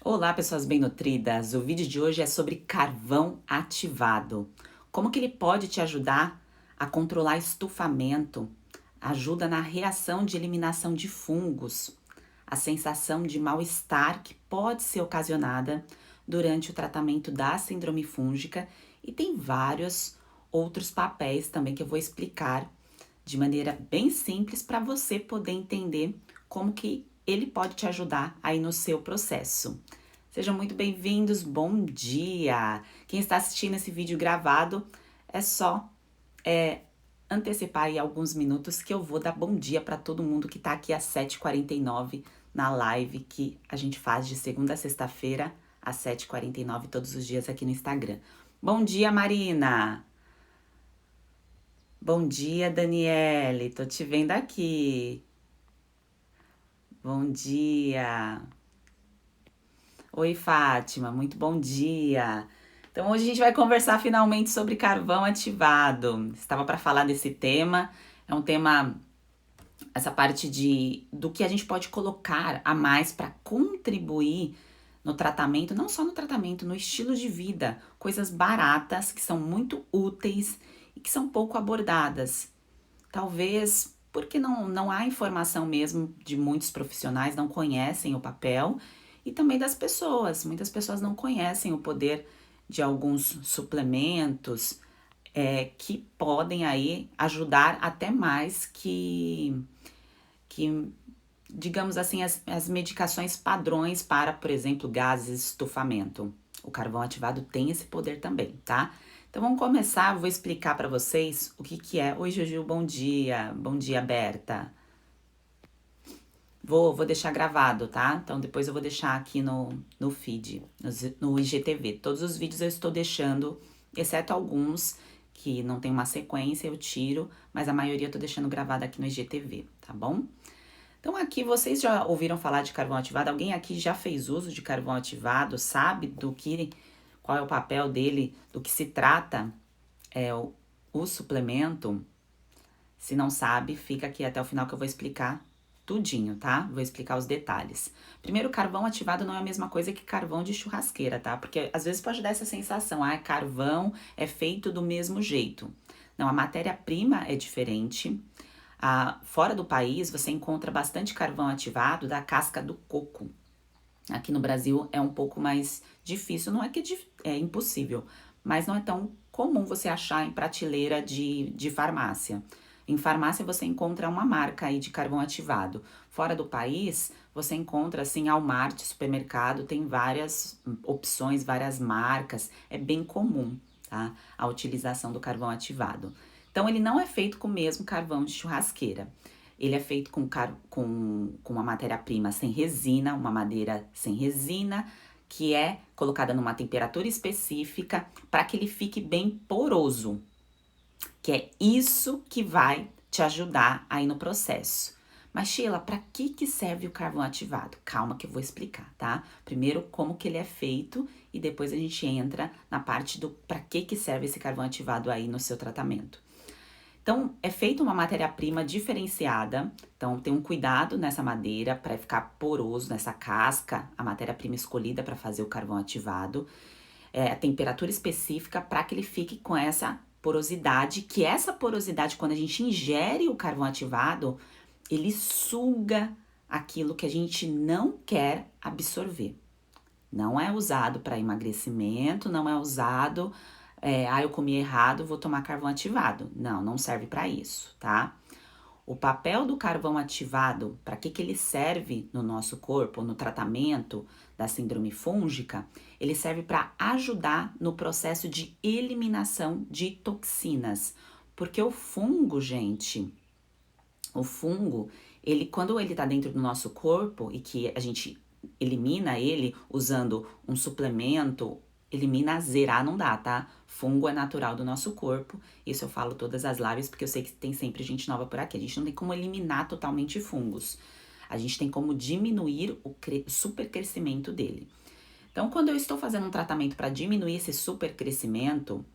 Olá, pessoas bem nutridas! O vídeo de hoje é sobre carvão ativado. Como que ele pode te ajudar a controlar estufamento, ajuda na reação de eliminação de fungos, a sensação de mal-estar que pode ser ocasionada durante o tratamento da síndrome fúngica e tem vários outros papéis também que eu vou explicar de maneira bem simples para você poder entender como que ele pode te ajudar aí no seu processo. Sejam muito bem-vindos, bom dia! Quem está assistindo esse vídeo gravado é só antecipar aí alguns minutos que eu vou dar bom dia para todo mundo que está aqui às 7h49 na live que a gente faz de segunda a sexta-feira às 7h49 todos os dias aqui no Instagram. Bom dia, Marina! Bom dia, Daniele! Tô te vendo aqui. Bom dia! Oi, Fátima, muito bom dia. Então, hoje a gente vai conversar finalmente sobre carvão ativado. Estava para falar desse tema. É um tema, essa parte do que a gente pode colocar a mais para contribuir no tratamento, não só no tratamento, no estilo de vida, coisas baratas que são muito úteis e que são pouco abordadas. Talvez porque não há informação mesmo de muitos profissionais, não conhecem o papel e também das pessoas. Muitas pessoas não conhecem o poder de alguns suplementos que podem aí ajudar até mais que digamos assim, as medicações padrões para, por exemplo, gases, estufamento. O carvão ativado tem esse poder também, tá? Então vamos começar, eu vou explicar para vocês o que que é. Oi, Juju, bom dia, Berta. Vou deixar gravado, tá? Então depois eu vou deixar aqui no feed, no IGTV. Todos os vídeos eu estou deixando, exceto alguns que não tem uma sequência, eu tiro, mas a maioria eu tô deixando gravada aqui no IGTV, tá bom? Então aqui vocês já ouviram falar de carvão ativado? Alguém aqui já fez uso de carvão ativado? Sabe qual é o papel dele, do que se trata o suplemento? Se não sabe, fica aqui até o final que eu vou explicar tudinho, tá? Vou explicar os detalhes. Primeiro, carvão ativado não é a mesma coisa que carvão de churrasqueira, tá? Porque às vezes pode dar essa sensação, carvão é feito do mesmo jeito. Não, a matéria-prima é diferente. Fora do país, você encontra bastante carvão ativado da casca do coco. Aqui no Brasil é um pouco mais difícil, não é que é impossível, mas não é tão comum você achar em prateleira de farmácia. Em farmácia você encontra uma marca aí de carvão ativado. Fora do país, você encontra assim, Walmart, supermercado, tem várias opções, várias marcas, é bem comum, tá? A utilização do carvão ativado. Então, ele não é feito com o mesmo carvão de churrasqueira. Ele é feito com uma matéria-prima sem resina, uma madeira sem resina, que é colocada numa temperatura específica para que ele fique bem poroso. Que é isso que vai te ajudar aí no processo. Mas Sheila, para que serve o carvão ativado? Calma que eu vou explicar, tá? Primeiro como que ele é feito e depois a gente entra na parte do para que serve esse carvão ativado aí no seu tratamento. Então, é feita uma matéria-prima diferenciada, então tem um cuidado nessa madeira para ficar poroso nessa casca, a matéria-prima escolhida para fazer o carvão ativado, a temperatura específica para que ele fique com essa porosidade, que essa porosidade, quando a gente ingere o carvão ativado, ele suga aquilo que a gente não quer absorver. Não é usado para emagrecimento, não é usado eu comi errado, vou tomar carvão ativado. Não, não serve para isso, tá? O papel do carvão ativado, para que ele serve no nosso corpo, no tratamento da síndrome fúngica, ele serve para ajudar no processo de eliminação de toxinas. Porque o fungo, gente, o fungo, ele quando ele tá dentro do nosso corpo e que a gente elimina ele usando um suplemento, elimina, zerar não dá, tá? Fungo é natural do nosso corpo. Isso eu falo todas as lives porque eu sei que tem sempre gente nova por aqui. A gente não tem como eliminar totalmente fungos. A gente tem como diminuir o supercrescimento dele. Então, quando eu estou fazendo um tratamento para diminuir esse supercrescimento,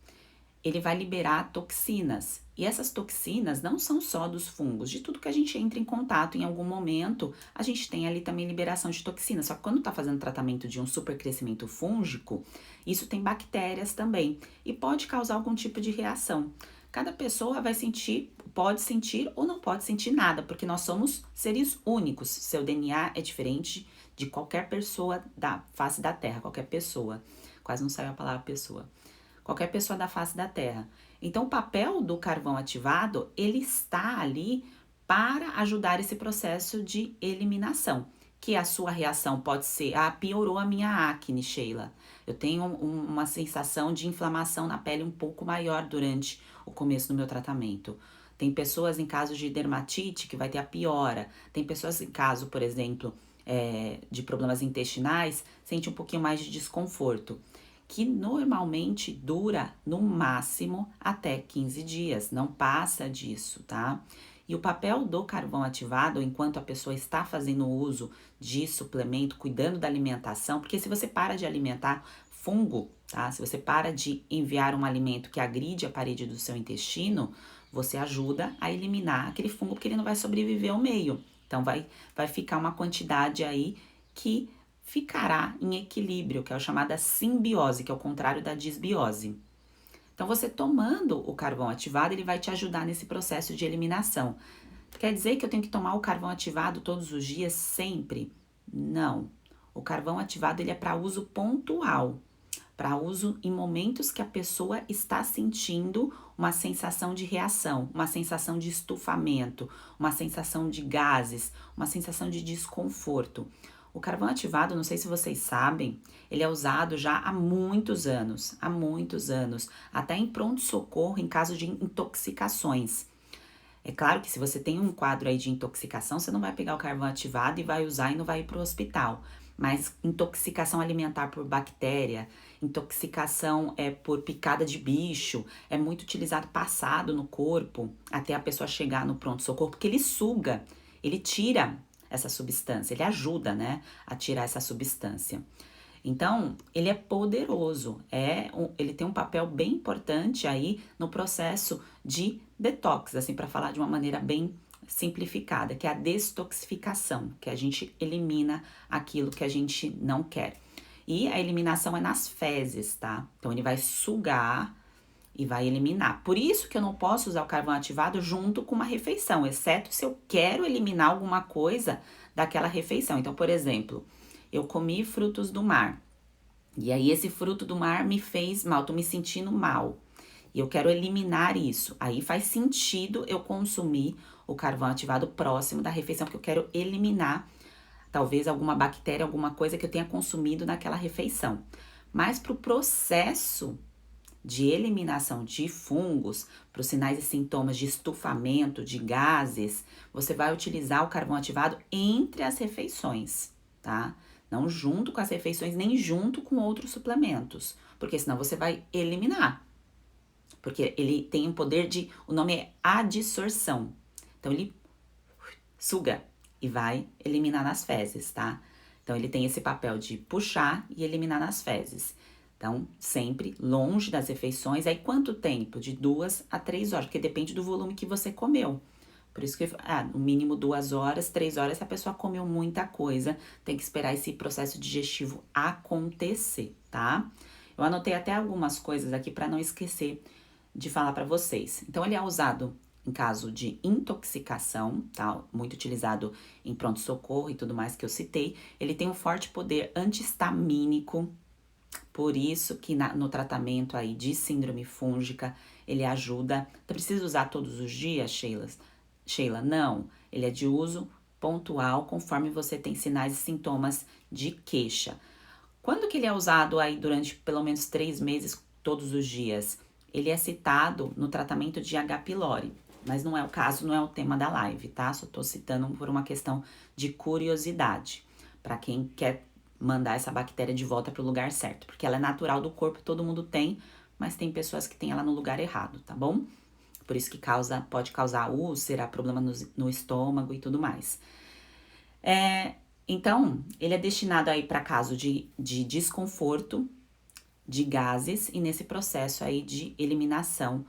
ele vai liberar toxinas. E essas toxinas não são só dos fungos, de tudo que a gente entra em contato em algum momento, a gente tem ali também liberação de toxinas. Só que quando tá fazendo tratamento de um supercrescimento fúngico, isso tem bactérias também e pode causar algum tipo de reação. Cada pessoa vai sentir, pode sentir ou não pode sentir nada, porque nós somos seres únicos. Seu DNA é diferente de qualquer pessoa da face da Terra, qualquer pessoa. Quase não saiu a palavra pessoa. Qualquer pessoa da face da Terra. Então, o papel do carvão ativado, ele está ali para ajudar esse processo de eliminação. Que a sua reação pode ser, piorou a minha acne, Sheila. Eu tenho uma sensação de inflamação na pele um pouco maior durante o começo do meu tratamento. Tem pessoas em caso de dermatite que vai ter a piora. Tem pessoas em caso, por exemplo, de problemas intestinais, sente um pouquinho mais de desconforto, que normalmente dura no máximo até 15 dias, não passa disso, tá? E o papel do carvão ativado, enquanto a pessoa está fazendo uso de suplemento, cuidando da alimentação, porque se você para de alimentar fungo, tá? Se você para de enviar um alimento que agride a parede do seu intestino, você ajuda a eliminar aquele fungo, porque ele não vai sobreviver ao meio. Então, vai ficar uma quantidade aí que ficará em equilíbrio, que é a chamada simbiose, que é o contrário da disbiose. Então, você tomando o carvão ativado, ele vai te ajudar nesse processo de eliminação. Quer dizer que eu tenho que tomar o carvão ativado todos os dias, sempre? Não. O carvão ativado, ele é para uso pontual, para uso em momentos que a pessoa está sentindo uma sensação de reação, uma sensação de estufamento, uma sensação de gases, uma sensação de desconforto. O carvão ativado, não sei se vocês sabem, ele é usado já há muitos anos, até em pronto-socorro em caso de intoxicações. É claro que se você tem um quadro aí de intoxicação, você não vai pegar o carvão ativado e vai usar e não vai ir para o hospital. Mas intoxicação alimentar por bactéria, intoxicação por picada de bicho, é muito utilizado passado no corpo até a pessoa chegar no pronto-socorro, porque ele suga, ele tira essa substância, ele ajuda, né, a tirar essa substância. Então, ele é poderoso, ele tem um papel bem importante aí no processo de detox, assim, para falar de uma maneira bem simplificada, que é a destoxificação, que a gente elimina aquilo que a gente não quer. E a eliminação é nas fezes, tá? Então, ele vai sugar e vai eliminar. Por isso que eu não posso usar o carvão ativado junto com uma refeição, exceto se eu quero eliminar alguma coisa daquela refeição. Então, por exemplo, eu comi frutos do mar. E aí esse fruto do mar me fez mal, tô me sentindo mal. E eu quero eliminar isso. Aí faz sentido eu consumir o carvão ativado próximo da refeição, porque eu quero eliminar talvez alguma bactéria, alguma coisa que eu tenha consumido naquela refeição. Mas para o processo de eliminação de fungos, para os sinais e sintomas de estufamento, de gases, você vai utilizar o carvão ativado entre as refeições, tá? Não junto com as refeições, nem junto com outros suplementos, porque senão você vai eliminar. Porque ele tem um poder de, o nome é adsorção. Então ele suga e vai eliminar nas fezes, tá? Então ele tem esse papel de puxar e eliminar nas fezes. Então, sempre longe das refeições. Aí, quanto tempo? De 2 a 3 horas, porque depende do volume que você comeu. Por isso que, no mínimo 2 horas, 3 horas, se a pessoa comeu muita coisa, tem que esperar esse processo digestivo acontecer, tá? Eu anotei até algumas coisas aqui para não esquecer de falar para vocês. Então, ele é usado em caso de intoxicação, tá? Muito utilizado em pronto-socorro e tudo mais que eu citei. Ele tem um forte poder antihistamínico. Por isso que no tratamento aí de síndrome fúngica, ele ajuda. Então, precisa usar todos os dias, Sheila? Não. Ele é de uso pontual, conforme você tem sinais e sintomas de queixa. Quando que ele é usado aí durante pelo menos 3 meses, todos os dias? Ele é citado no tratamento de H. pylori, mas não é o caso, não é o tema da live, tá? Só tô citando por uma questão de curiosidade, para quem quer mandar essa bactéria de volta para o lugar certo, porque ela é natural do corpo, todo mundo tem, mas tem pessoas que têm ela no lugar errado, tá bom? Por isso que pode causar úlcera, problema no estômago e tudo mais. Então, ele é destinado aí para caso de desconforto, de gases e nesse processo aí de eliminação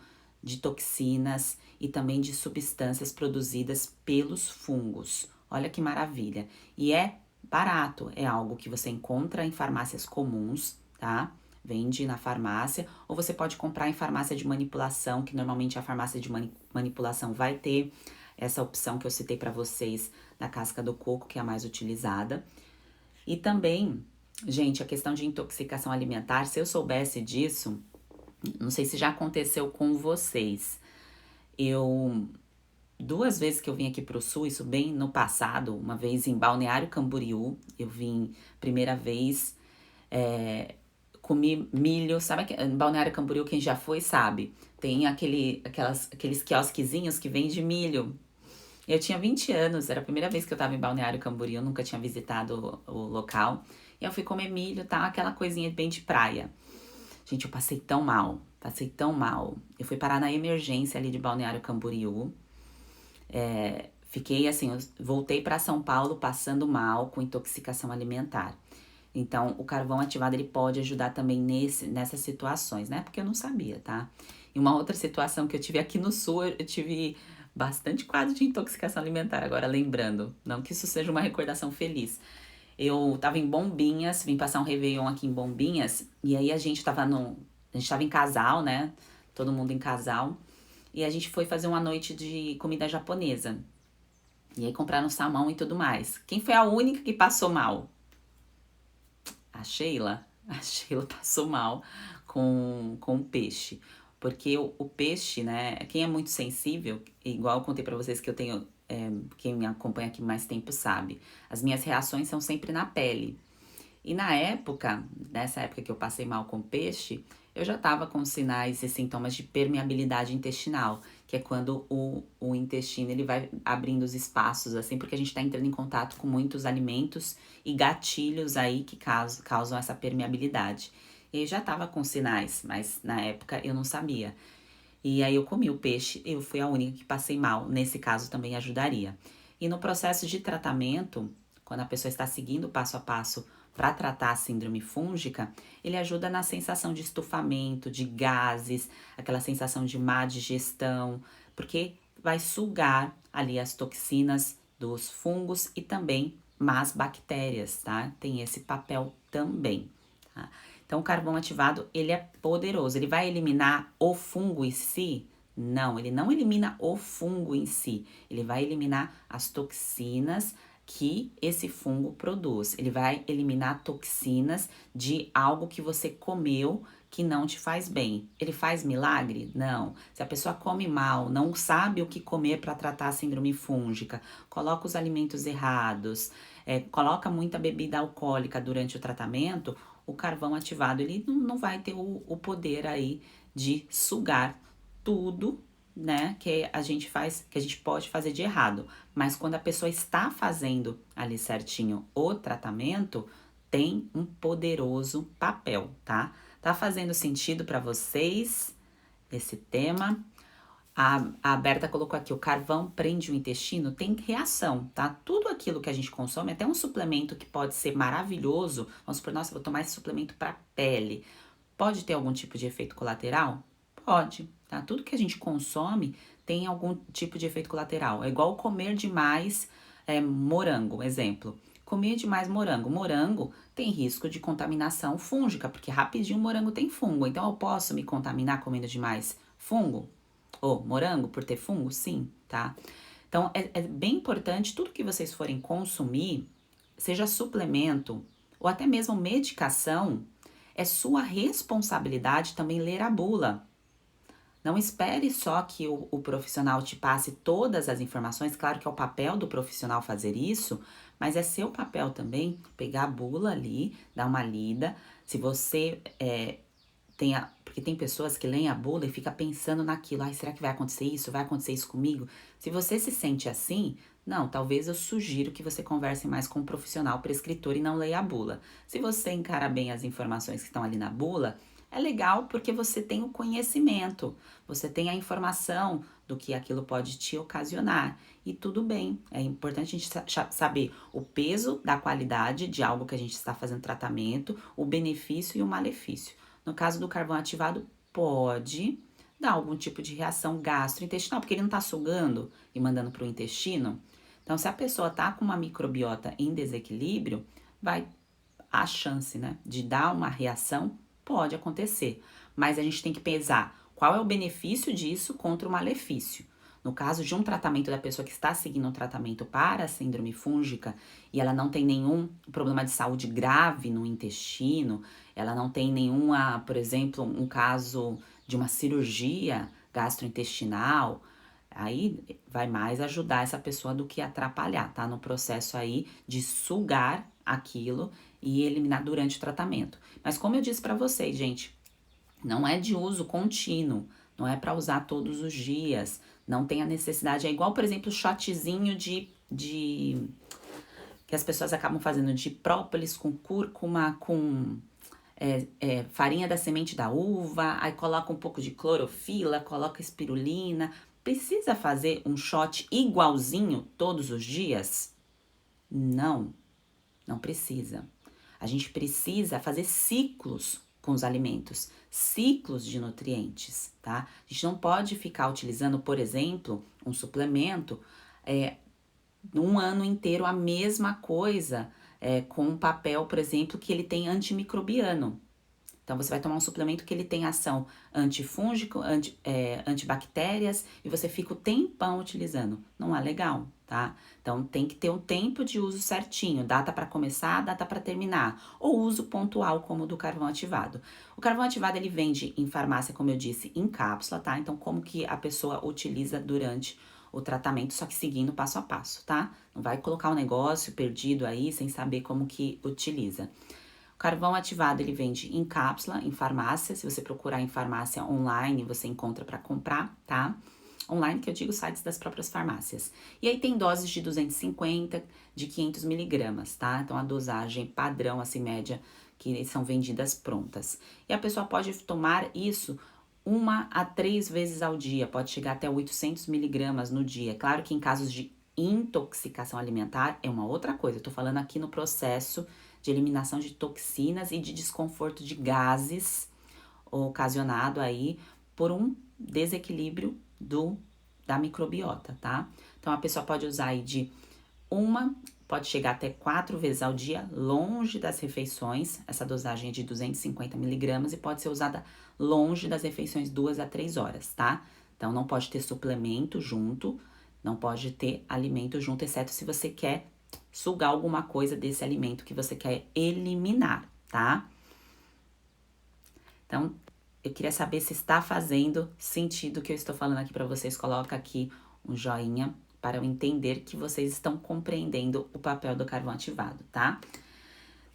de toxinas e também de substâncias produzidas pelos fungos. Olha que maravilha. E é barato, é algo que você encontra em farmácias comuns, tá? Vende na farmácia, ou você pode comprar em farmácia de manipulação, que normalmente a farmácia de manipulação vai ter essa opção que eu citei para vocês da casca do coco, que é a mais utilizada. E também, gente, a questão de intoxicação alimentar, se eu soubesse disso, não sei se já aconteceu com vocês. Duas vezes que eu vim aqui pro sul, isso bem no passado, uma vez em Balneário Camboriú, eu vim primeira vez, comi milho, sabe em Balneário Camboriú, quem já foi sabe, tem aqueles quiosquezinhos que vende milho. Eu tinha 20 anos, era a primeira vez que eu tava em Balneário Camboriú, nunca tinha visitado o local. E eu fui comer milho, tá? Aquela coisinha bem de praia. Gente, eu passei tão mal, passei tão mal. Eu fui parar na emergência ali de Balneário Camboriú. Fiquei assim, eu voltei para São Paulo passando mal com intoxicação alimentar. Então, o carvão ativado ele pode ajudar também nessas situações, né? Porque eu não sabia, tá? E uma outra situação que eu tive aqui no sul, eu tive bastante quadro de intoxicação alimentar, agora lembrando. Não que isso seja uma recordação feliz. Eu tava em Bombinhas, vim passar um Réveillon aqui em Bombinhas, e aí a gente tava em casal, né? Todo mundo em casal. E a gente foi fazer uma noite de comida japonesa. E aí compraram salmão e tudo mais. Quem foi a única que passou mal? A Sheila. A Sheila passou mal com o peixe. Porque o peixe, né? Quem é muito sensível, igual eu contei pra vocês que eu tenho. Quem me acompanha aqui mais tempo sabe. As minhas reações são sempre na pele. E nessa época que eu passei mal com peixe, eu já estava com sinais e sintomas de permeabilidade intestinal, que é quando o intestino ele vai abrindo os espaços, assim, porque a gente está entrando em contato com muitos alimentos e gatilhos aí que causam essa permeabilidade. E eu já estava com sinais, mas na época eu não sabia. E aí eu comi o peixe, eu fui a única que passei mal. Nesse caso também ajudaria. E no processo de tratamento, quando a pessoa está seguindo passo a passo para tratar a síndrome fúngica, ele ajuda na sensação de estufamento, de gases, aquela sensação de má digestão, porque vai sugar ali as toxinas dos fungos e também más bactérias, tá? Tem esse papel também, tá? Então, o carvão ativado, ele é poderoso. Ele vai eliminar o fungo em si? Não, ele não elimina o fungo em si. Ele vai eliminar as toxinas que esse fungo produz. Ele vai eliminar toxinas de algo que você comeu que não te faz bem. Ele faz milagre? Não. Se a pessoa come mal, não sabe o que comer para tratar a síndrome fúngica, coloca os alimentos errados, coloca muita bebida alcoólica durante o tratamento, o carvão ativado ele não vai ter o poder aí de sugar tudo, né, que a gente pode fazer de errado. Mas quando a pessoa está fazendo ali certinho o tratamento, tem um poderoso papel, tá? Tá fazendo sentido para vocês esse tema? A Berta colocou aqui, o carvão prende o intestino, tem reação, tá? Tudo aquilo que a gente consome, até um suplemento que pode ser maravilhoso, vamos supor, nossa, vou tomar esse suplemento para pele, pode ter algum tipo de efeito colateral? Pode, tá? Tudo que a gente consome tem algum tipo de efeito colateral. É igual comer demais morango, exemplo. Comer demais morango. Morango tem risco de contaminação fúngica, porque rapidinho o morango tem fungo. Então, eu posso me contaminar comendo demais fungo? Ou morango por ter fungo? Sim, tá? Então, é bem importante, tudo que vocês forem consumir, seja suplemento ou até mesmo medicação, é sua responsabilidade também ler a bula. Não espere só que o profissional te passe todas as informações, claro que é o papel do profissional fazer isso, mas é seu papel também pegar a bula ali, dar uma lida. Se você porque tem pessoas que leem a bula e fica pensando naquilo, ai, será que vai acontecer isso? Vai acontecer isso comigo? Se você se sente assim, não, talvez eu sugiro que você converse mais com um profissional prescritor e não leia a bula. Se você encara bem as informações que estão ali na bula, é legal porque você tem o conhecimento, você tem a informação do que aquilo pode te ocasionar. E tudo bem, é importante a gente saber o peso da qualidade de algo que a gente está fazendo tratamento, o benefício e o malefício. No caso do carvão ativado, pode, dar algum tipo de reação gastrointestinal, porque ele não tá sugando e mandando para o intestino. Então, se a pessoa tá com uma microbiota em desequilíbrio, vai a chance, né, de dar uma reação pode acontecer. Mas a gente tem que pesar qual é o benefício disso contra o malefício. No caso de um tratamento da pessoa que está seguindo um tratamento para a síndrome fúngica e ela não tem nenhum problema de saúde grave no intestino, ela não tem nenhuma, por exemplo, um caso de uma cirurgia gastrointestinal, aí vai mais ajudar essa pessoa do que atrapalhar, tá? No processo aí de sugar aquilo e eliminar durante o tratamento. Mas como eu disse para vocês, gente, não é de uso contínuo, não é para usar todos os dias, não tem a necessidade, é igual, por exemplo, o shotzinho de que as pessoas acabam fazendo de própolis com cúrcuma, com farinha da semente da uva, aí coloca um pouco de clorofila, coloca espirulina. Precisa fazer um shot igualzinho todos os dias? Não, não precisa. A gente precisa fazer ciclos com os alimentos, ciclos de nutrientes, tá? A gente não pode ficar utilizando, por exemplo, um suplemento um ano inteiro a mesma coisa, com um papel, por exemplo, que ele tem antimicrobiano. Então, você vai tomar um suplemento que ele tem ação antifúngico, antibactérias, e você fica o tempão utilizando. Não é legal, tá? Então, tem que ter um tempo de uso certinho, data para começar, data para terminar, ou uso pontual, como o do carvão ativado. O carvão ativado, ele vende em farmácia, como eu disse, em cápsula, tá? Então, como que a pessoa utiliza durante o tratamento, só que seguindo passo a passo, tá? Não vai colocar um negócio perdido aí, sem saber como que utiliza. O carvão ativado, ele vende em cápsula, em farmácia. Se você procurar em farmácia online, você encontra para comprar, tá? Online, que eu digo sites das próprias farmácias. E aí tem doses de 250, de 500 miligramas, tá? Então, a dosagem padrão, assim, média, que são vendidas prontas. E a pessoa pode tomar isso 1 a 3 vezes ao dia, pode chegar até 800 miligramas no dia. Claro que em casos de intoxicação alimentar é uma outra coisa. Eu tô falando aqui no processo de eliminação de toxinas e de desconforto de gases ocasionado aí por um desequilíbrio da microbiota, tá? Então, a pessoa pode usar aí pode chegar até 4 vezes ao dia, longe das refeições. Essa dosagem é de 250 miligramas e pode ser usada longe das refeições 2 a 3 horas, tá? Então, não pode ter suplemento junto, não pode ter alimento junto, exceto se você quer sugar alguma coisa desse alimento que você quer eliminar, tá? Então, eu queria saber se está fazendo sentido o que eu estou falando aqui para vocês. Coloca aqui um joinha para eu entender que vocês estão compreendendo o papel do carvão ativado, tá?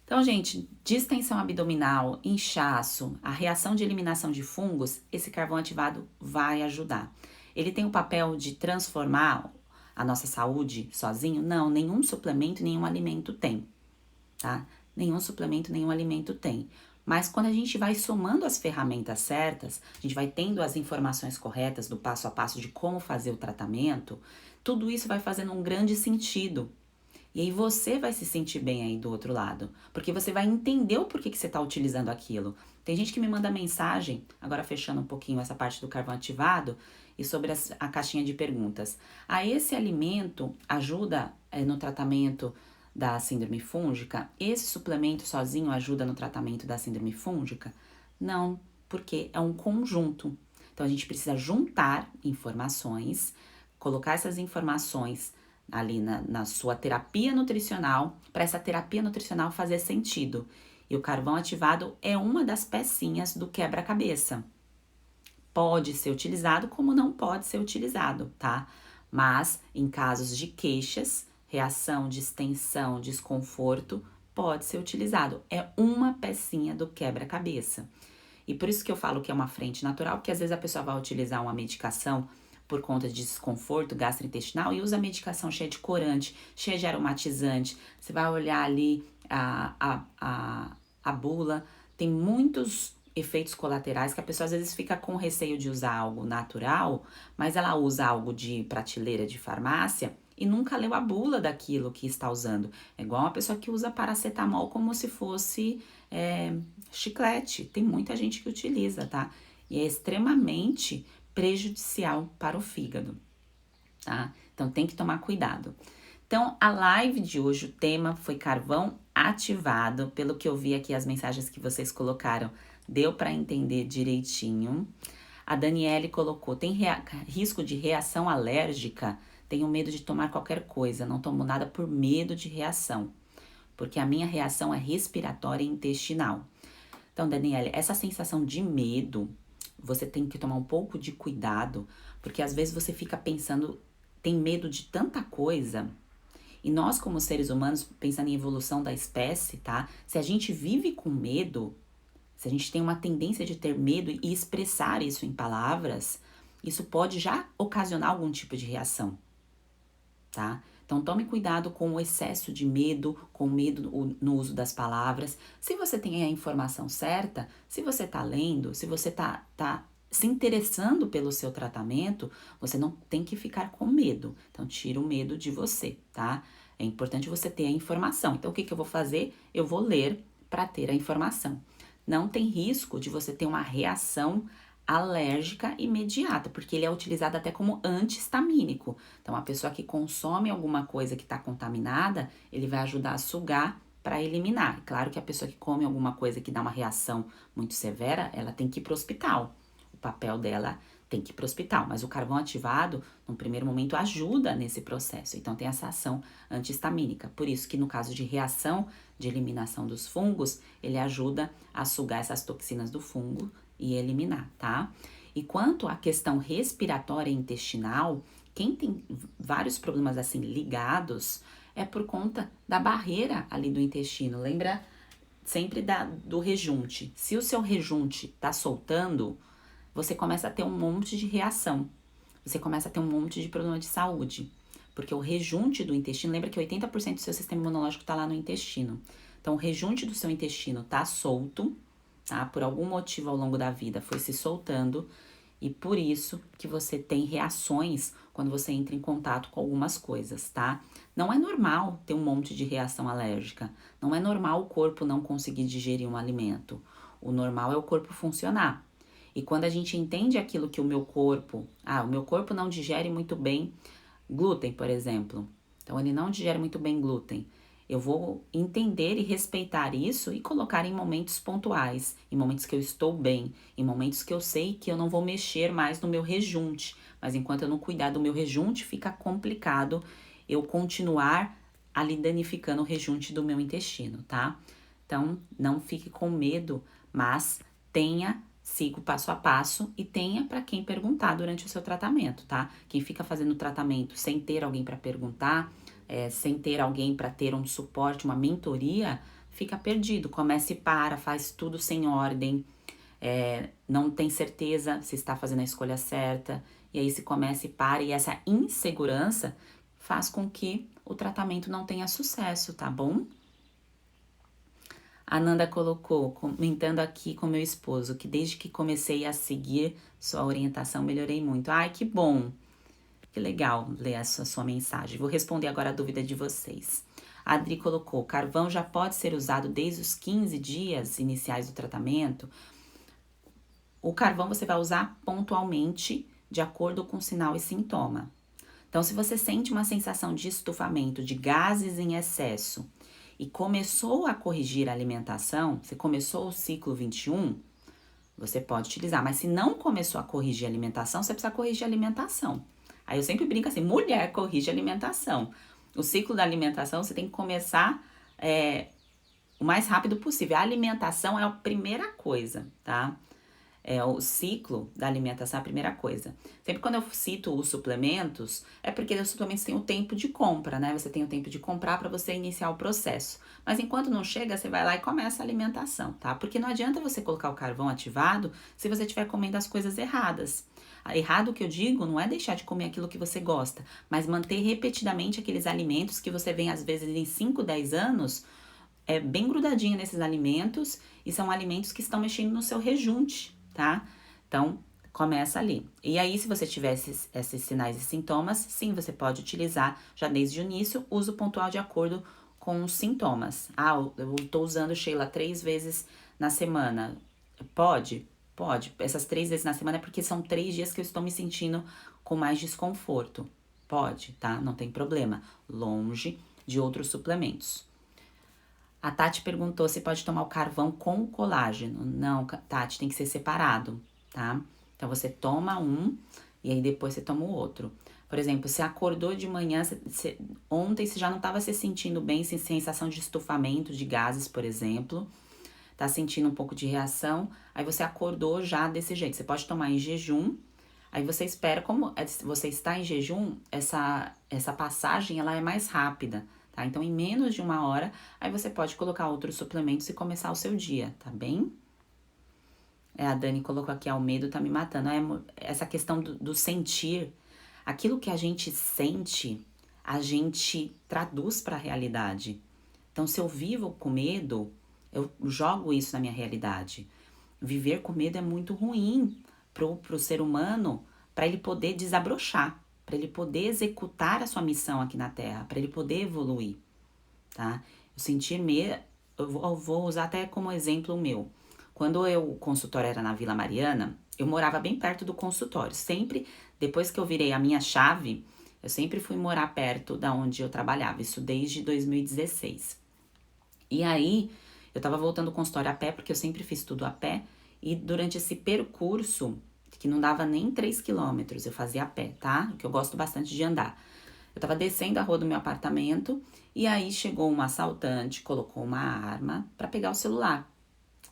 Então, gente, distensão abdominal, inchaço, a reação de eliminação de fungos, esse carvão ativado vai ajudar. Ele tem o papel de transformar a nossa saúde sozinho? Não, nenhum suplemento, nenhum alimento tem, tá? Nenhum suplemento, nenhum alimento tem. Mas quando a gente vai somando as ferramentas certas, a gente vai tendo as informações corretas do passo a passo de como fazer o tratamento, tudo isso vai fazendo um grande sentido. E aí você vai se sentir bem aí do outro lado, porque você vai entender o porquê que você está utilizando aquilo. Tem gente que me manda mensagem, agora fechando um pouquinho essa parte do carvão ativado, e sobre a caixinha de perguntas. Esse alimento ajuda no tratamento da síndrome fúngica? Esse suplemento sozinho ajuda no tratamento da síndrome fúngica? Não, porque é um conjunto. Então, a gente precisa juntar informações, colocar essas informações ali na sua terapia nutricional, para essa terapia nutricional fazer sentido. E o carvão ativado é uma das pecinhas do quebra-cabeça. Pode ser utilizado como não pode ser utilizado, tá? Mas em casos de queixas, reação, distensão, desconforto, pode ser utilizado. É uma pecinha do quebra-cabeça. E por isso que eu falo que é uma frente natural, porque às vezes a pessoa vai utilizar uma medicação por conta de desconforto gastrointestinal e usa a medicação cheia de corante, cheia de aromatizante. Você vai olhar ali a bula, tem muitos efeitos colaterais que a pessoa às vezes fica com receio de usar algo natural, mas ela usa algo de prateleira de farmácia e nunca leu a bula daquilo que está usando. É igual uma pessoa que usa paracetamol como se fosse chiclete. Tem muita gente que utiliza, tá? e é extremamente prejudicial para o fígado, tá? Então tem que tomar cuidado. Então, a live de hoje, o tema foi carvão ativado. Pelo que eu vi aqui, as mensagens que vocês colocaram, deu para entender direitinho. A Daniele colocou, tem risco de reação alérgica? Tenho medo de tomar qualquer coisa, não tomo nada por medo de reação, porque a minha reação é respiratória e intestinal. Então, Daniele, essa sensação de medo, você tem que tomar um pouco de cuidado, porque às vezes você fica pensando, tem medo de tanta coisa. E nós, como seres humanos, pensando em evolução da espécie, tá? Se a gente vive com medo, se a gente tem uma tendência de ter medo e expressar isso em palavras, isso pode já ocasionar algum tipo de reação, tá? Então tome cuidado com o excesso de medo, com medo no uso das palavras. Se você tem a informação certa, se você tá lendo, se você tá se interessando pelo seu tratamento, você não tem que ficar com medo. Então tira o medo de você, tá? É importante você ter a informação. Então o que eu vou fazer? Eu vou ler para ter a informação. Não tem risco de você ter uma reação alérgica imediata, porque ele é utilizado até como anti-histamínico. Então, a pessoa que consome alguma coisa que está contaminada, ele vai ajudar a sugar para eliminar. Claro que a pessoa que come alguma coisa que dá uma reação muito severa, ela tem que ir para o hospital. O papel dela tem que ir para o hospital, mas o carvão ativado, no primeiro momento, ajuda nesse processo. Então, tem essa ação anti-histamínica. Por isso que no caso de reação de eliminação dos fungos, ele ajuda a sugar essas toxinas do fungo e eliminar, tá? E quanto à questão respiratória e intestinal, quem tem vários problemas assim ligados é por conta da barreira ali do intestino. Lembra sempre do rejunte. Se o seu rejunte tá soltando, você começa a ter um monte de reação. Você começa a ter um monte de problema de saúde. Porque o rejunte do intestino, lembra que 80% do seu sistema imunológico tá lá no intestino. Então, o rejunte do seu intestino tá solto, tá? Por algum motivo ao longo da vida foi se soltando, e por isso que você tem reações quando você entra em contato com algumas coisas, tá? Não é normal ter um monte de reação alérgica. Não é normal o corpo não conseguir digerir um alimento. O normal é o corpo funcionar. E quando a gente entende aquilo que o meu corpo não digere muito bem glúten, por exemplo. Então, ele não digere muito bem glúten. Eu vou entender e respeitar isso e colocar em momentos pontuais, em momentos que eu estou bem, em momentos que eu sei que eu não vou mexer mais no meu rejunte. Mas enquanto eu não cuidar do meu rejunte, fica complicado eu continuar ali danificando o rejunte do meu intestino, tá? Então, não fique com medo, mas siga o passo a passo e tenha para quem perguntar durante o seu tratamento, tá? Quem fica fazendo o tratamento sem ter alguém para perguntar, sem ter alguém para ter um suporte, uma mentoria, fica perdido. Começa e para, faz tudo sem ordem, não tem certeza se está fazendo a escolha certa, e aí se começa e para, e essa insegurança faz com que o tratamento não tenha sucesso, tá bom? A Nanda colocou, comentando aqui com meu esposo, que desde que comecei a seguir sua orientação, melhorei muito. Ai, que bom! Que legal ler essa sua mensagem. Vou responder agora a dúvida de vocês. A Adri colocou, carvão já pode ser usado desde os 15 dias iniciais do tratamento? O carvão você vai usar pontualmente, de acordo com o sinal e sintoma. Então, se você sente uma sensação de estufamento, de gases em excesso, e começou a corrigir a alimentação, você começou o ciclo 21, você pode utilizar. Mas se não começou a corrigir a alimentação, você precisa corrigir a alimentação. Aí eu sempre brinco assim, mulher corrige a alimentação. O ciclo da alimentação você tem que começar o mais rápido possível. A alimentação é a primeira coisa, tá? O ciclo da alimentação é a primeira coisa. Sempre quando eu cito os suplementos, é porque os suplementos têm o tempo de compra, né? Você tem o tempo de comprar para você iniciar o processo. Mas enquanto não chega, você vai lá e começa a alimentação, tá? Porque não adianta você colocar o carvão ativado se você estiver comendo as coisas erradas. Errado que eu digo não é deixar de comer aquilo que você gosta, mas manter repetidamente aqueles alimentos que você vem às vezes em 5, 10 anos bem grudadinho nesses alimentos, e são alimentos que estão mexendo no seu rejunte, tá? Então, começa ali. E aí, se você tiver esses sinais e sintomas, sim, você pode utilizar já desde o início, uso pontual de acordo com os sintomas. Eu tô usando, Sheila, 3 vezes na semana. Pode? Pode. Essas 3 vezes na semana é porque são 3 dias que eu estou me sentindo com mais desconforto. Pode, tá? Não tem problema. Longe de outros suplementos. A Tati perguntou se pode tomar o carvão com colágeno. Não, Tati, tem que ser separado, tá? Então, você toma um e aí depois você toma o outro. Por exemplo, você acordou de manhã, ontem você já não estava se sentindo bem, sem sensação de estufamento, de gases, por exemplo. Tá sentindo um pouco de reação, aí você acordou já desse jeito. Você pode tomar em jejum, aí você espera, como você está em jejum, essa passagem ela é mais rápida, tá? Então, em menos de 1 hora, aí você pode colocar outros suplementos e começar o seu dia, tá bem? A Dani colocou aqui, o medo tá me matando. Essa questão do sentir, aquilo que a gente sente, a gente traduz para a realidade. Então, se eu vivo com medo, eu jogo isso na minha realidade. Viver com medo é muito ruim pro ser humano, para ele poder desabrochar, para ele poder executar a sua missão aqui na Terra, para ele poder evoluir, tá? Eu sentir medo, eu vou usar até como exemplo o meu. Quando o consultório era na Vila Mariana, eu morava bem perto do consultório. Sempre, depois que eu virei a minha chave, eu sempre fui morar perto da onde eu trabalhava, isso desde 2016. E aí, eu tava voltando ao consultório a pé, porque eu sempre fiz tudo a pé, e durante esse percurso, que não dava nem 3 quilômetros, eu fazia a pé, tá? Que eu gosto bastante de andar. Eu tava descendo a rua do meu apartamento, e aí chegou um assaltante, colocou uma arma pra pegar o celular.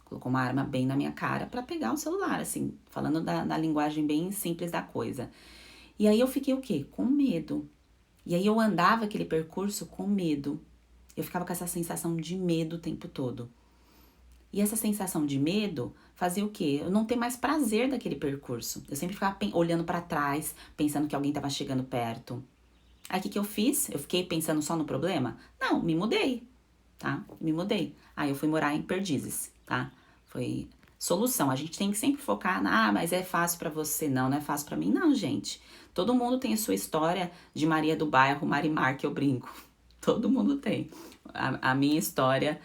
Colocou uma arma bem na minha cara pra pegar o celular, assim, falando da linguagem bem simples da coisa. E aí eu fiquei o quê? Com medo. E aí eu andava aquele percurso com medo. Eu ficava com essa sensação de medo o tempo todo. E essa sensação de medo fazia o quê? Eu não ter mais prazer daquele percurso. Eu sempre ficava olhando pra trás, pensando que alguém tava chegando perto. Aí o que eu fiz? Eu fiquei pensando só no problema? Não, me mudei, tá? Me mudei. Aí eu fui morar em Perdizes, tá? Foi solução. A gente tem que sempre focar mas é fácil pra você. Não, não é fácil pra mim, não, gente. Todo mundo tem a sua história de Maria do Bairro, Marimar, que eu brinco. Todo mundo tem. A minha história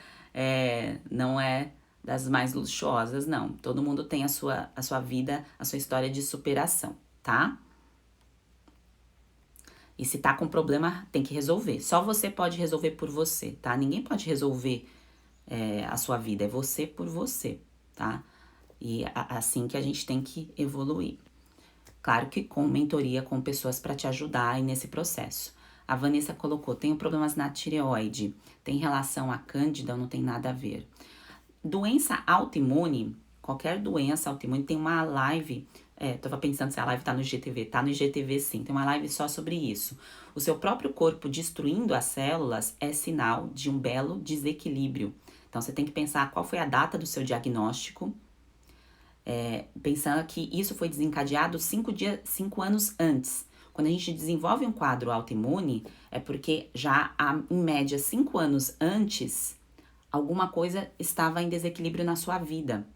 não é das mais luxuosas, não. Todo mundo tem a sua vida, a sua história de superação, tá? E se tá com problema, tem que resolver. Só você pode resolver por você, tá? Ninguém pode resolver a sua vida. É você por você, tá? E assim que a gente tem que evoluir. Claro que com mentoria, com pessoas para te ajudar aí nesse processo. A Vanessa colocou, tenho problemas na tireoide. Tem relação à cândida ou não tem nada a ver? Doença autoimune, qualquer doença autoimune, tem uma live, tava pensando se a live tá no IGTV, tá no IGTV sim, tem uma live só sobre isso. O seu próprio corpo destruindo as células é sinal de um belo desequilíbrio. Então, você tem que pensar qual foi a data do seu diagnóstico, pensando que isso foi desencadeado 5 anos antes. Quando a gente desenvolve um quadro autoimune, é porque já há, em média, 5 anos antes, alguma coisa estava em desequilíbrio na sua vida.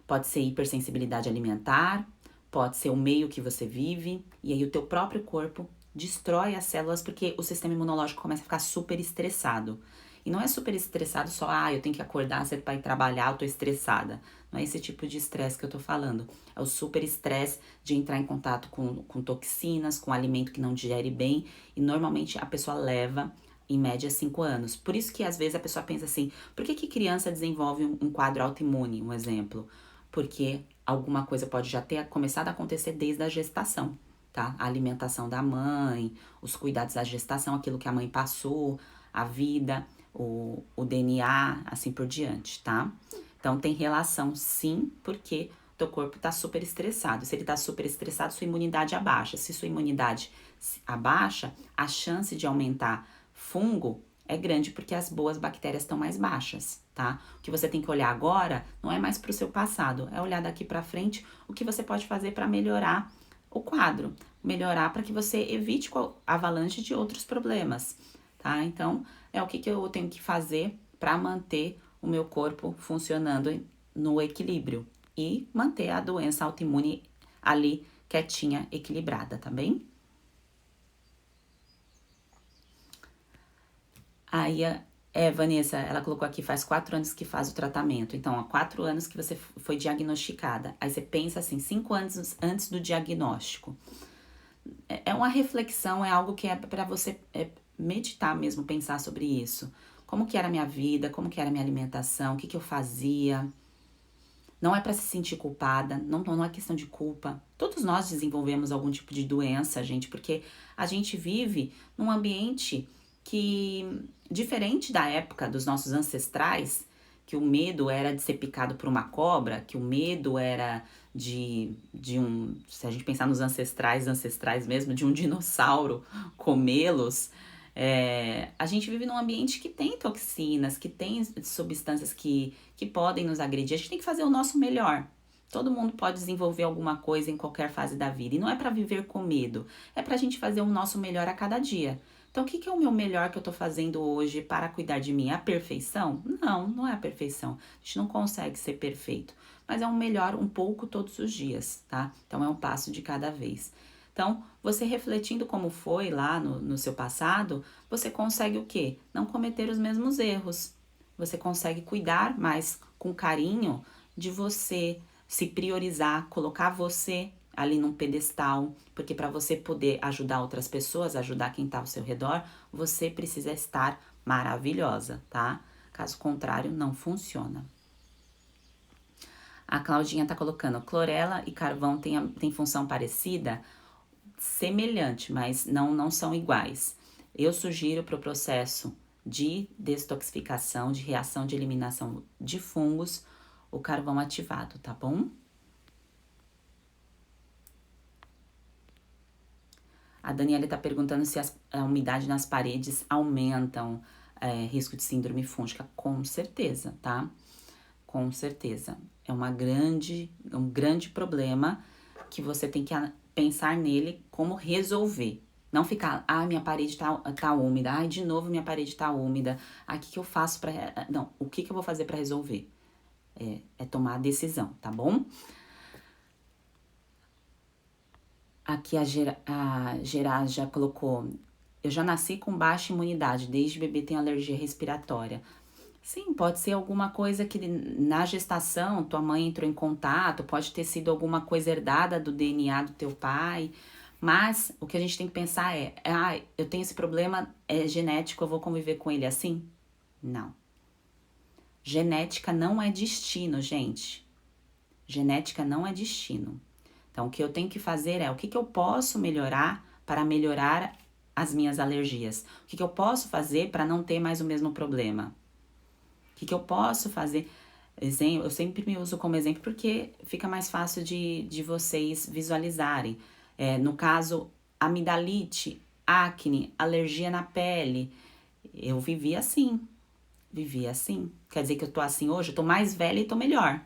Pode ser hipersensibilidade alimentar, pode ser o meio que você vive, e aí o teu próprio corpo destrói as células porque o sistema imunológico começa a ficar super estressado. E não é super estressado só, eu tenho que acordar cedo para ir trabalhar, eu tô estressada. Não é esse tipo de estresse que eu tô falando. É o super estresse de entrar em contato com toxinas, com alimento que não digere bem, e normalmente a pessoa leva em média 5 anos. Por isso que às vezes a pessoa pensa assim, por que criança desenvolve um quadro autoimune, um exemplo? Porque alguma coisa pode já ter começado a acontecer desde a gestação, tá? A alimentação da mãe, os cuidados da gestação, aquilo que a mãe passou, a vida, o DNA, assim por diante, tá? Então tem relação sim, porque teu corpo tá super estressado. Se ele tá super estressado, sua imunidade abaixa. Se sua imunidade abaixa, a chance de aumentar fungo é grande porque as boas bactérias estão mais baixas, tá? O que você tem que olhar agora não é mais para o seu passado, é olhar daqui para frente o que você pode fazer para melhorar o quadro, melhorar para que você evite a avalanche de outros problemas, tá? Então, é o que eu tenho que fazer para manter o meu corpo funcionando no equilíbrio e manter a doença autoimune ali quietinha, equilibrada, tá bem? Aí Vanessa, ela colocou aqui, faz 4 anos que faz o tratamento. Então, há 4 anos que você foi diagnosticada. Aí você pensa assim, 5 anos antes do diagnóstico. É uma reflexão, é algo que é para você meditar mesmo, pensar sobre isso. Como que era a minha vida, como que era a minha alimentação, o que eu fazia. Não é para se sentir culpada, não é questão de culpa. Todos nós desenvolvemos algum tipo de doença, gente, porque a gente vive num ambiente que, diferente da época dos nossos ancestrais, que o medo era de ser picado por uma cobra, que o medo era de um, se a gente pensar nos ancestrais mesmo, de um dinossauro comê-los. A gente vive num ambiente que tem toxinas, que tem substâncias que podem nos agredir. A gente tem que fazer o nosso melhor. Todo mundo pode desenvolver alguma coisa em qualquer fase da vida. E não é para viver com medo, é para a gente fazer o nosso melhor a cada dia. Então, o que é o meu melhor que eu tô fazendo hoje para cuidar de mim? É a perfeição? Não, não é a perfeição. A gente não consegue ser perfeito. Mas é um melhor um pouco todos os dias, tá? Então, é um passo de cada vez. Então, você refletindo como foi lá no seu passado, você consegue o quê? Não cometer os mesmos erros. Você consegue cuidar mais com carinho de você, se priorizar, colocar você ali num pedestal, porque para você poder ajudar outras pessoas, ajudar quem tá ao seu redor, você precisa estar maravilhosa, tá? Caso contrário, não funciona. A Claudinha tá colocando, clorela e carvão tem função parecida? Semelhante, mas não são iguais. Eu sugiro para o processo de detoxificação, de reação de eliminação de fungos, o carvão ativado, tá bom? A Daniela está perguntando se a umidade nas paredes aumentam risco de síndrome fúngica. Com certeza, tá? Com certeza. É um grande problema que você tem que pensar nele como resolver. Não ficar, minha parede tá úmida, de novo minha parede tá úmida. O que eu faço pra... Não, o que eu vou fazer pra resolver? É tomar a decisão, tá bom? Aqui a Gerard já colocou, eu já nasci com baixa imunidade, desde bebê tenho alergia respiratória. Sim, pode ser alguma coisa que na gestação tua mãe entrou em contato, pode ter sido alguma coisa herdada do DNA do teu pai, mas o que a gente tem que pensar eu tenho esse problema, é genético, eu vou conviver com ele assim? Não. Genética não é destino, gente. Genética não é destino. Então, o que eu tenho que fazer é o que eu posso melhorar para melhorar as minhas alergias? O que eu posso fazer para não ter mais o mesmo problema? O que eu posso fazer? Eu sempre me uso como exemplo porque fica mais fácil de vocês visualizarem. No caso, amidalite, acne, alergia na pele. Eu vivi assim. Quer dizer que eu tô assim hoje? Eu tô mais velha e tô melhor.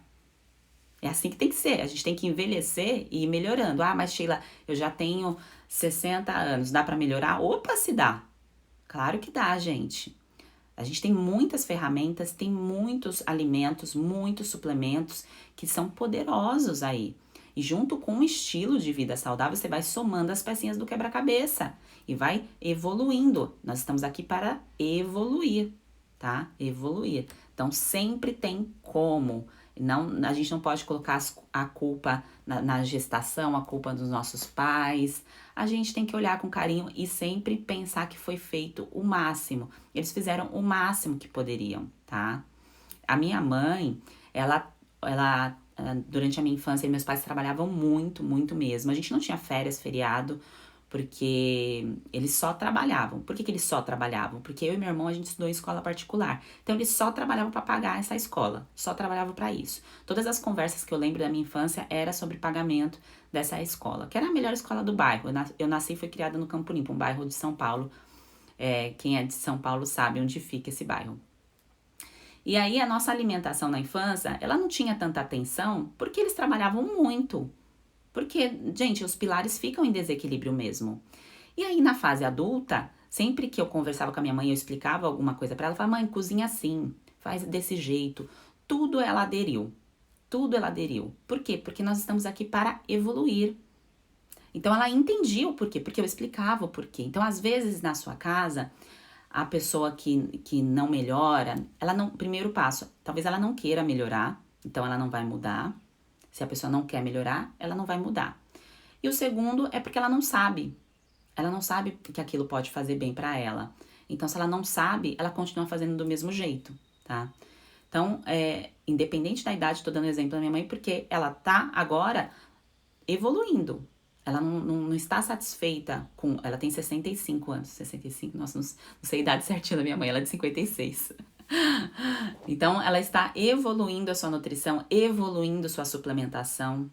É assim que tem que ser. A gente tem que envelhecer e ir melhorando. Mas Sheila, eu já tenho 60 anos. Dá pra melhorar? Opa, se dá. Claro que dá, gente. A gente tem muitas ferramentas, tem muitos alimentos, muitos suplementos que são poderosos aí. E junto com um estilo de vida saudável, você vai somando as pecinhas do quebra-cabeça e vai evoluindo. Nós estamos aqui para evoluir, tá? Evoluir. Então, sempre tem como. A gente não pode colocar a culpa na gestação, a culpa dos nossos pais. A gente tem que olhar com carinho e sempre pensar que foi feito o máximo. Eles fizeram o máximo que poderiam, tá? A minha mãe, ela durante a minha infância, meus pais trabalhavam muito, muito mesmo. A gente não tinha férias, feriado, porque eles só trabalhavam. Por que eles só trabalhavam? Porque eu e meu irmão, a gente estudou em escola particular. Então, eles só trabalhavam para pagar essa escola. Só trabalhavam para isso. Todas as conversas que eu lembro da minha infância era sobre pagamento dessa escola, que era a melhor escola do bairro. Eu nasci e fui criada no Campo Limpo, um bairro de São Paulo. Quem é de São Paulo sabe onde fica esse bairro. E aí, a nossa alimentação na infância, ela não tinha tanta atenção porque eles trabalhavam muito. Porque, gente, os pilares ficam em desequilíbrio mesmo. E aí, na fase adulta, sempre que eu conversava com a minha mãe, eu explicava alguma coisa pra ela, eu falava, mãe, cozinha assim, faz desse jeito. Tudo ela aderiu. Tudo ela aderiu. Por quê? Porque nós estamos aqui para evoluir. Então, ela entendia o porquê, porque eu explicava o porquê. Então, às vezes, na sua casa, A pessoa que não melhora, primeiro passo, talvez ela não queira melhorar, então ela não vai mudar. Se a pessoa não quer melhorar, ela não vai mudar. E o segundo é porque ela não sabe. Ela não sabe que aquilo pode fazer bem pra ela. Então, se ela não sabe, ela continua fazendo do mesmo jeito, tá? Então, independente da idade, tô dando exemplo da minha mãe, porque ela tá agora evoluindo. Ela não está satisfeita com... Ela tem 65 anos. 65, nossa, não sei a idade certinha da minha mãe, ela é de 56. Então, ela está evoluindo a sua nutrição, evoluindo sua suplementação.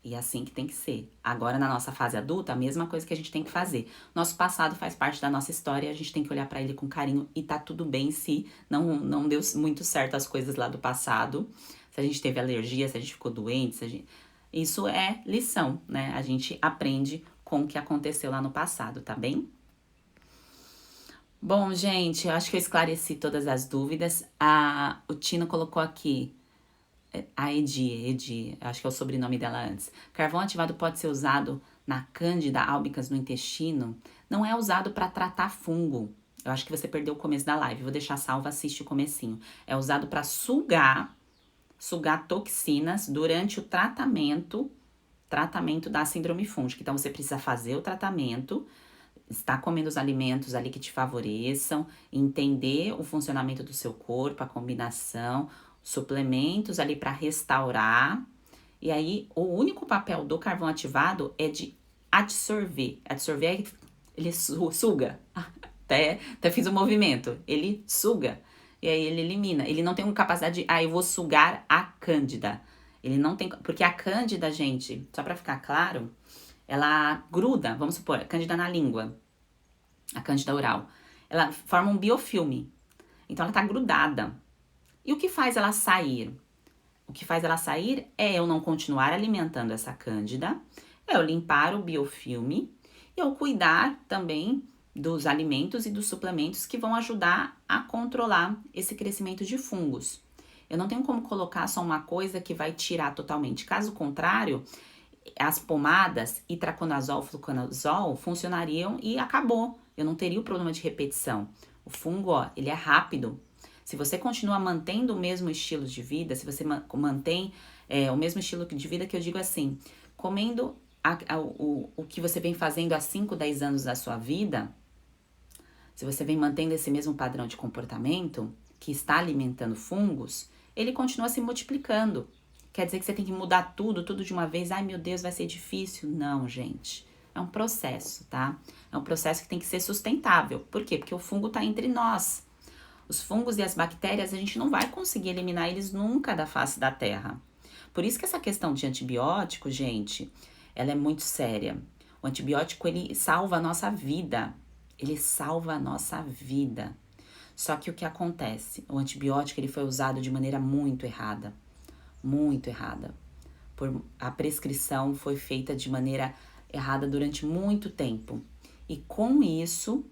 E é assim que tem que ser. Agora, na nossa fase adulta, a mesma coisa que a gente tem que fazer. Nosso passado faz parte da nossa história, a gente tem que olhar pra ele com carinho e tá tudo bem se não deu muito certo as coisas lá do passado. Se a gente teve alergia, se a gente ficou doente, isso é lição, né? A gente aprende com o que aconteceu lá no passado, tá bem? Bom, gente, eu acho que eu esclareci todas as dúvidas. O Tino colocou aqui, a Edi, acho que é o sobrenome dela antes. Carvão ativado pode ser usado na Cândida albicans no intestino? Não é usado para tratar fungo. Eu acho que você perdeu o começo da live. Vou deixar salvo, assiste o comecinho. É usado para sugar toxinas durante o tratamento da síndrome fúngica. Então, você precisa fazer o tratamento, estar comendo os alimentos ali que te favoreçam, entender o funcionamento do seu corpo, a combinação, suplementos ali para restaurar. E aí, o único papel do carvão ativado é de adsorver. Adsorver, ele suga. Até fiz o movimento. Ele suga. E aí, ele elimina. Ele não tem uma capacidade de, eu vou sugar a cândida. Ele não tem... Porque a cândida, gente, só para ficar claro, ela gruda, vamos supor, a cândida na língua, a cândida oral. Ela forma um biofilme. Então, ela tá grudada. E o que faz ela sair? O que faz ela sair é eu não continuar alimentando essa cândida, é eu limpar o biofilme e eu cuidar também dos alimentos e dos suplementos que vão ajudar a controlar esse crescimento de fungos. Eu não tenho como colocar só uma coisa que vai tirar totalmente. Caso contrário, as pomadas itraconazol, fluconazol funcionariam e acabou. Eu não teria o problema de repetição. O fungo, ele é rápido. Se você continua mantendo o mesmo estilo de vida, se você mantém o mesmo estilo de vida, que eu digo assim, comendo o que você vem fazendo há 5, 10 anos da sua vida, se você vem mantendo esse mesmo padrão de comportamento, que está alimentando fungos, ele continua se multiplicando. Quer dizer que você tem que mudar tudo de uma vez? Ai, meu Deus, vai ser difícil. Não, gente. É um processo, tá? É um processo que tem que ser sustentável. Por quê? Porque o fungo tá entre nós. Os fungos e as bactérias, a gente não vai conseguir eliminar eles nunca da face da terra. Por isso que essa questão de antibiótico, gente, ela é muito séria. O antibiótico, ele salva a nossa vida. Ele salva a nossa vida. Só que o que acontece? O antibiótico, ele foi usado de maneira muito errada. Muito errada. A prescrição foi feita de maneira errada durante muito tempo. E com isso,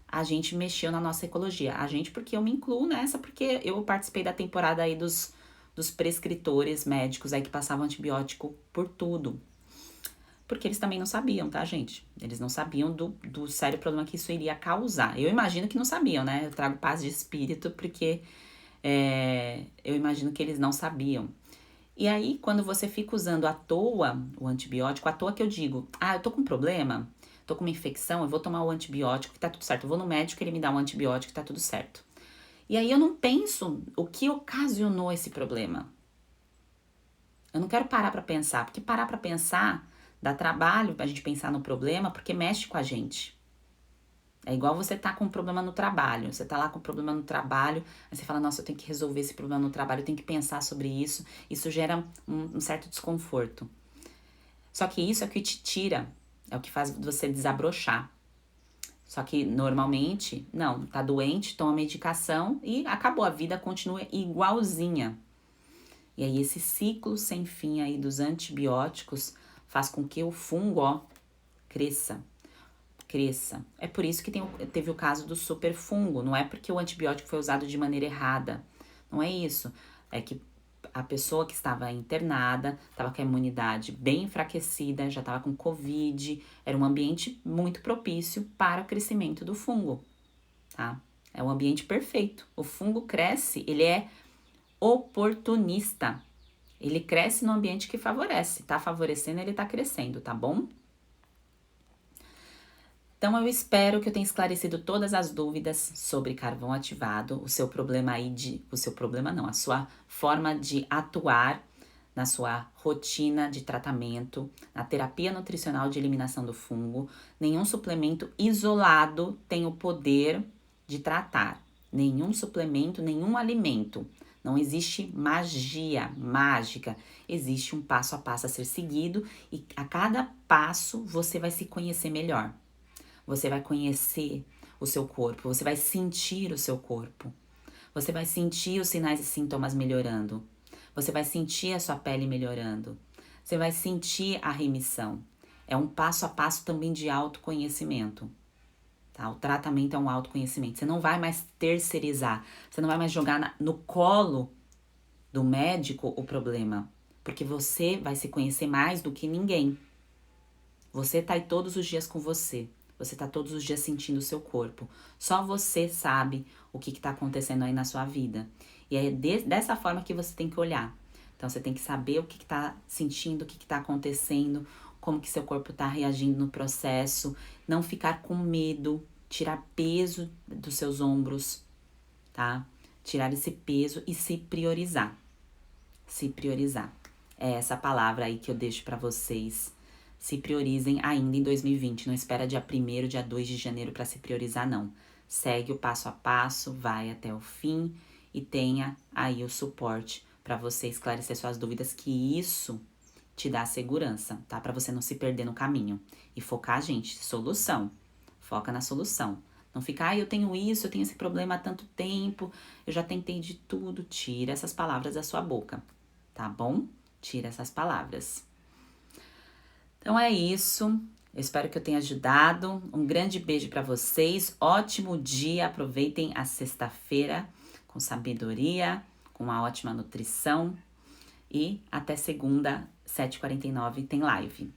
a gente mexeu na nossa ecologia. A gente, porque eu me incluo nessa, porque eu participei da temporada aí dos prescritores médicos aí que passavam antibiótico por tudo. Porque eles também não sabiam, tá, gente? Eles não sabiam do sério problema que isso iria causar. Eu imagino que não sabiam, né? Eu trago paz de espírito porque eu imagino que eles não sabiam. E aí, quando você fica usando à toa o antibiótico, à toa que eu digo, eu tô com um problema, tô com uma infecção, eu vou tomar o antibiótico que tá tudo certo. Eu vou no médico, ele me dá um antibiótico que tá tudo certo. E aí eu não penso o que ocasionou esse problema. Eu não quero parar pra pensar, porque parar pra pensar dá trabalho pra gente pensar no problema, porque mexe com a gente. É igual você tá com um problema no trabalho. Você tá lá com um problema no trabalho, aí você fala, nossa, eu tenho que resolver esse problema no trabalho, eu tenho que pensar sobre isso. Isso gera um certo desconforto. Só que isso é o que te tira, é o que faz você desabrochar. Só que normalmente, não, tá doente, toma medicação e acabou, a vida continua igualzinha. E aí esse ciclo sem fim aí dos antibióticos faz com que o fungo, cresça. É por isso que teve o caso do superfungo. Não é porque o antibiótico foi usado de maneira errada. Não é isso. É que a pessoa que estava internada, estava com a imunidade bem enfraquecida, já estava com Covid. Era um ambiente muito propício para o crescimento do fungo, tá? É o ambiente perfeito. O fungo cresce, ele é oportunista. Ele cresce no ambiente que favorece. Tá favorecendo, ele tá crescendo, tá bom? Então, eu espero que eu tenha esclarecido todas as dúvidas sobre carvão ativado, o seu problema aí o seu problema não, a sua forma de atuar na sua rotina de tratamento, na terapia nutricional de eliminação do fungo. Nenhum suplemento isolado tem o poder de tratar. Nenhum suplemento, nenhum alimento. Não existe magia mágica. Existe um passo a passo a ser seguido e a cada passo você vai se conhecer melhor. Você vai conhecer o seu corpo, você vai sentir o seu corpo. Você vai sentir os sinais e sintomas melhorando. Você vai sentir a sua pele melhorando. Você vai sentir a remissão. É um passo a passo também de autoconhecimento. Tá? O tratamento é um autoconhecimento. Você não vai mais terceirizar. Você não vai mais jogar no colo do médico o problema. Porque você vai se conhecer mais do que ninguém. Você tá aí todos os dias com você. Você tá todos os dias sentindo o seu corpo. Só você sabe o que tá acontecendo aí na sua vida. E é dessa forma que você tem que olhar. Então, você tem que saber o que tá sentindo, o que tá acontecendo, como que seu corpo tá reagindo no processo. Não ficar com medo, tirar peso dos seus ombros, tá? Tirar esse peso e se priorizar. Se priorizar. É essa palavra aí que eu deixo pra vocês. Se priorizem ainda em 2020. Não espera dia 1º, dia 2 de janeiro para se priorizar, não. Segue o passo a passo, vai até o fim e tenha aí o suporte para você esclarecer suas dúvidas, que isso te dá segurança, tá? Para você não se perder no caminho. E focar, gente, solução. Foca na solução. Não ficar, eu tenho isso, eu tenho esse problema há tanto tempo, eu já tentei de tudo. Tira essas palavras da sua boca, tá bom? Tira essas palavras. Então é isso. Eu espero que eu tenha ajudado. Um grande beijo para vocês. Ótimo dia. Aproveitem a sexta-feira com sabedoria, com uma ótima nutrição. E até segunda, 7h49, tem live.